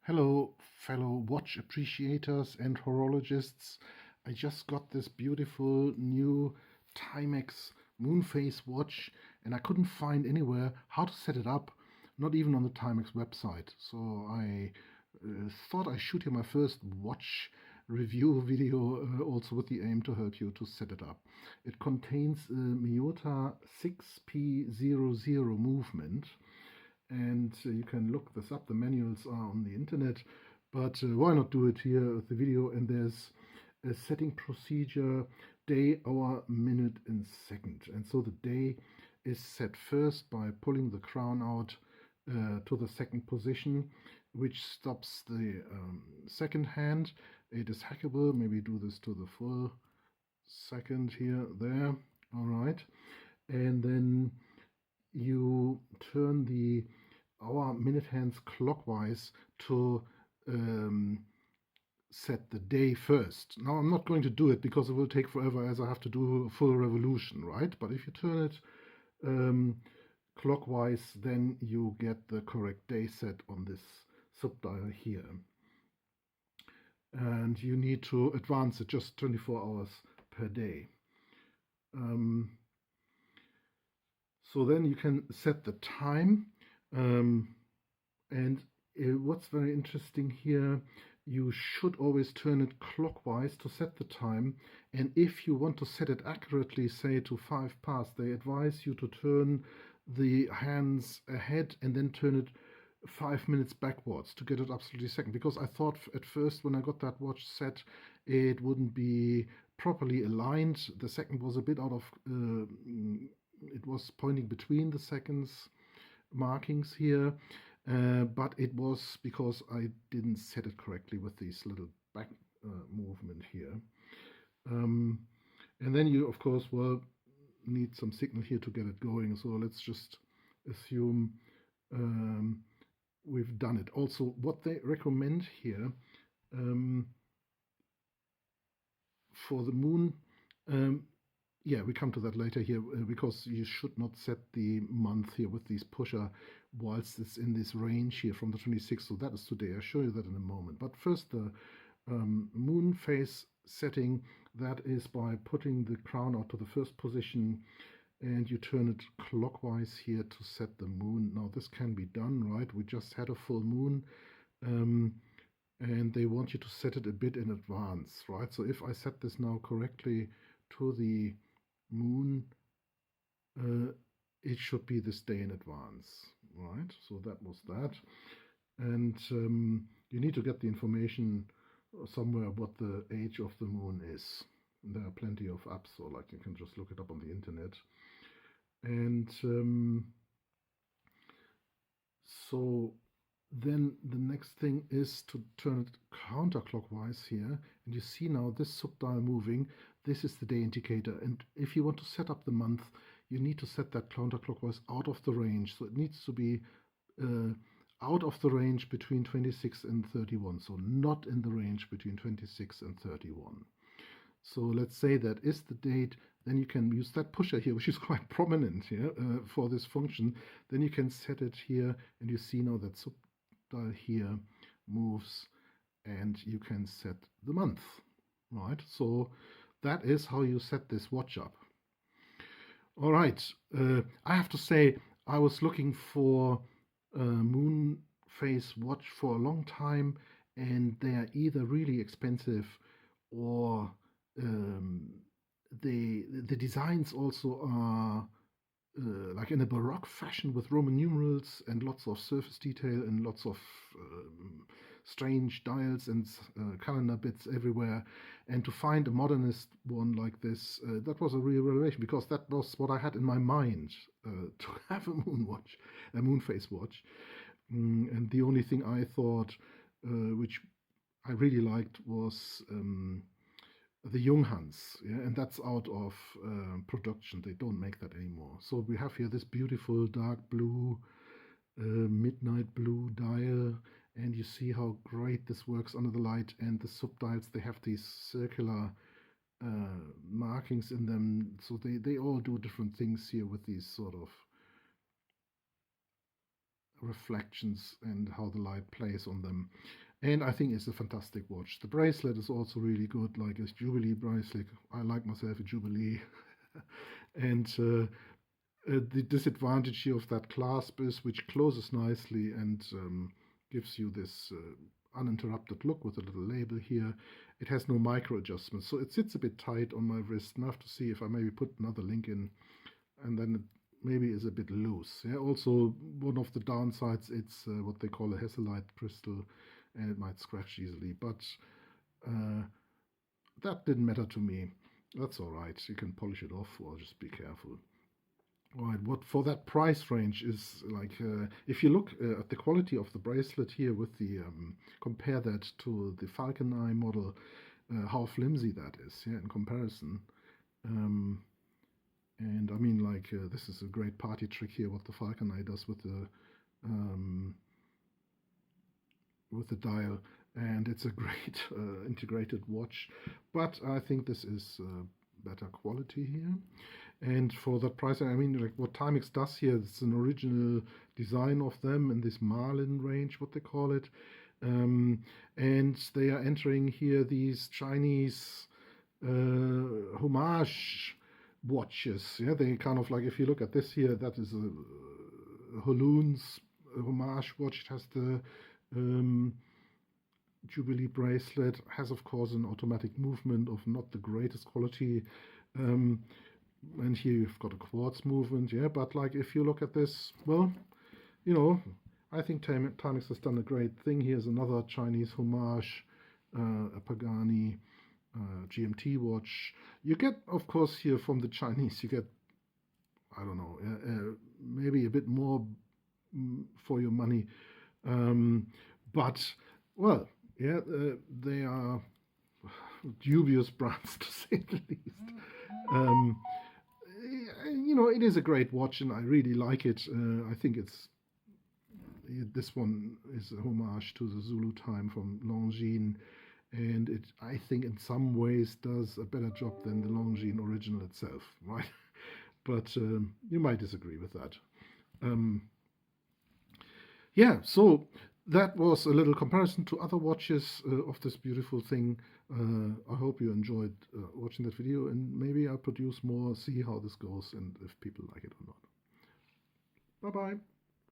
Hello, fellow watch appreciators and horologists. I just got this beautiful new Timex moonphase watch and I couldn't find anywhere how to set it up, not even on the Timex website. So I thought I shoot here my first watch review video also with the aim to help you to set it up. It contains a Miyota Ml6P00 movement. And you can look this up. The manuals are on the internet, but why not do it here with the video? And there's a setting procedure: day, hour, minute, and second. And so the day is set first by pulling the crown out to the second position, which stops the second hand. It is hackable. Maybe do this to the full second here, there. All right. And then you turn the hour minute hands clockwise to set the day first. Now I'm not going to do it because it will take forever as I have to do a full revolution, right? But if you turn it clockwise, then you get the correct day set on this subdial here. And you need to advance it just 24 hours per day. So then you can set the time, and what's very interesting here, you should always turn it clockwise to set the time, and if you want to set it accurately, say to 5 past, they advise you to turn the hands ahead and then turn it 5 minutes backwards to get it absolutely second, because I thought at first when I got that watch set it wouldn't be properly aligned. The second was a bit out of it was pointing between the seconds markings here, but it was because I didn't set it correctly with this little back movement here. And then you, of course, will need some signal here to get it going. So let's just assume we've done it. Also, what they recommend here for the moon, yeah, we come to that later here, because you should not set the month here with this pusher whilst it's in this range here from the 26th. So that is today. I'll show you that in a moment. But first, the moon phase setting, that is by putting the crown out to the first position and you turn it clockwise here to set the moon. Now this can be done, right? We just had a full moon. And they want you to set it a bit in advance, right? So if I set this now correctly to the moon, it should be this day in advance, right? So that was that. And you need to get the information somewhere what the age of the moon is. There are plenty of apps, so like you can just look it up on the internet. And so then the next thing is to turn it counterclockwise here, and you see now this subdial moving. This is the day indicator, and if you want to set up the month, you need to set that counterclockwise out of the range. So it needs to be out of the range between 26 and 31, so not in the range between 26 and 31. So let's say that is the date, then you can use that pusher here, which is quite prominent here for this function. Then you can set it here, and you see now that subdial here moves, and you can set the month, right? So that is how you set this watch up. All right, I have to say I was looking for a moon phase watch for a long time, and they are either really expensive or the designs also are like in a Baroque fashion with Roman numerals and lots of surface detail and lots of strange dials and calendar bits everywhere. And to find a modernist one like this, that was a real revelation, because that was what I had in my mind, to have a moon watch, a moon phase watch. And the only thing I thought, which I really liked, was the Junghans, yeah, and that's out of production. They don't make that anymore. So we have here this beautiful dark blue, midnight blue dial, and you see how great this works under the light. And the subdials, they have these circular markings in them, so they all do different things here with these sort of reflections and how the light plays on them. And I think it's a fantastic watch. The bracelet is also really good, like a Jubilee bracelet. I like myself a Jubilee. And the disadvantage here of that clasp is which closes nicely and gives you this uninterrupted look with a little label here. It has no micro adjustments, so it sits a bit tight on my wrist. And I have to see if I maybe put another link in, and then it maybe is a bit loose. Yeah. Also, one of the downsides, it's what they call a Hesselite crystal, and it might scratch easily. But that didn't matter to me. That's all right. You can polish it off, or just be careful. All right, what for that price range is like, if you look at the quality of the bracelet here with the, compare that to the Falcon Eye model, how flimsy that is, yeah, in comparison. And I mean, like, this is a great party trick here, what the Falcon Eye does with the dial, and it's a great integrated watch. But I think this is better quality here. And for that price, I mean, like what Timex does here, it's an original design of them in this Marlin range, what they call it. And they are entering here these Chinese homage watches. Yeah, they kind of like, if you look at this here, that is a Holuns homage watch. It has the Jubilee bracelet, has of course an automatic movement of not the greatest quality. And here you've got a quartz movement, yeah, but like if you look at this, well, you know, I think Timex has done a great thing. Here's another Chinese homage, a Pagani GMT watch. You get, of course, here from the Chinese, you get, I don't know, maybe a bit more for your money. But, well, yeah, they are dubious brands, to say the least. You know, it is a great watch, and I really like it. I think this one is a homage to the Zulu time from Longines, and it, I think, in some ways does a better job than the Longines original itself, right? But you might disagree with that. Yeah, so that was a little comparison to other watches of this beautiful thing. I hope you enjoyed watching that video, and maybe I'll produce more, see how this goes, and if people like it or not. Bye-bye.